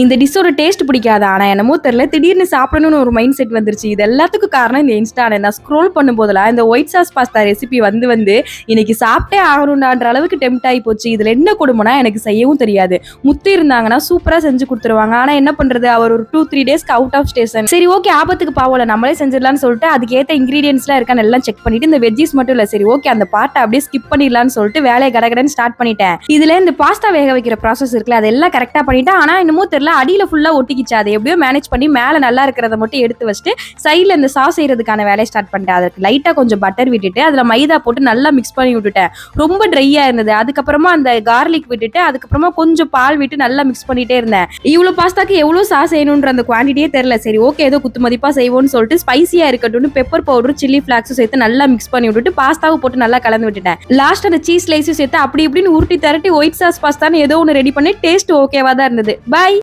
இந்த டிஷ்ஷோட டேஸ்ட் பிடிக்காது. ஆனா என்னமோ தெரியல திடீர்னு சாப்பிடணும்னு ஒரு மைண்ட் செட் வந்துருச்சு. இது எல்லாத்துக்கும் காரணம் இந்த இன்ஸ்டால. நான் ஸ்க்ரோல் பண்ணும்போதெல்லாம் இந்த ஒயிட் சாஸ் பாஸ்தா ரெசிபி வந்து இன்னைக்கு சாப்பிட்டே ஆகணும்டான்ற அளவுக்கு டெம்ப்ட் ஆகி போச்சு. இதுல என்ன கொடுமைனா எனக்கு செய்யவும் தெரியாது. முத்து இருந்தாங்கன்னா சூப்பரா செஞ்சு கொடுத்துருவாங்க. ஆனா என்ன பண்றது, அவர் ஒரு 2-3 டேஸ்க்கு அவுட் ஆஃப் ஸ்டேஷன். சரி ஓகே, ஆபத்துக்கு பாவல நம்மளே செஞ்சிடலாம்னு சொல்லிட்டு அதுக்கு ஏத்த இன்கிரீடியன்ஸ்லாம் இருக்கான்னு எல்லாம் செக் பண்ணிட்டு இந்த வெஜ்ஜீஸ் மட்டும் இல்ல, சரி ஓகே அந்த பார்ட்டை அப்படியே ஸ்கிப் பண்ணிடலாம்னு சொல்லிட்டு வேலையை கடகடன்னு ஸ்டார்ட் பண்ணிட்டேன். இதுல இந்த பாஸ்தா வேக வைக்கிற ப்ராசஸ் இருக்குல்ல, அதெல்லாம் கரெக்டா பண்ணிட்டேன். ஆனா என்னமோ தெரியல அடியில ஃபுல்லா ஒட்டிக்கிச்சு. அதை எப்படியோ மேனேஜ் பண்ணி மேல நல்லா இருக்கிறத மட்டும் எடுத்து வச்சுட்டு சைட்ல இந்த சாஸ் செய்யறதுக்கான வேலையை ஸ்டார்ட் பண்ணிட்டேன். அதுக்கு லைட்டா கொஞ்சம் பட்டர் விட்டுட்டு அதுல மைதா போட்டு நல்லா மிக்ஸ் பண்ணி விட்டுட்டேன். ரொம்ப ட்ரையா இருந்தது. அதுக்கப்புறமா அந்த கார்லிக் விட்டுட்டு அதுக்கப்புறமா கொஞ்சம் பால் விட்டு நல்லா மிக்ஸ் பண்ணிட்டே இருந்தேன். இவ்வளவு பாஸ்தாக்கு எவ்வளவு சாஸ் செய்யணும்ன்ற அந்த குவான்டிட்டியே தெரியல. சரி ஓகே ஏதோ குத்து மதிப்பா செய்வோம்னு சொல்லிட்டு ஸ்பைசியா இருக்கட்டும் பெப்பர் பவுடர் சில்லி பிளாக்ஸும் சேர்த்து நல்லா மிக்ஸ் பண்ணி விட்டுட்டு பாஸ்தாவை போட்டு நல்லா கலந்து விட்டுட்டேன். லாஸ்ட் அந்த சீஸ் ஸ்லைஸும் சேர்த்து அப்படி இப்படின்னு உருட்டி தரட்டி ஒயிட் சாஸ் பாஸ்தான்னு ஏதோ ஒன்று ரெடி பண்ணி டேஸ்ட் ஓகேவா தான் இருந்தது. பை.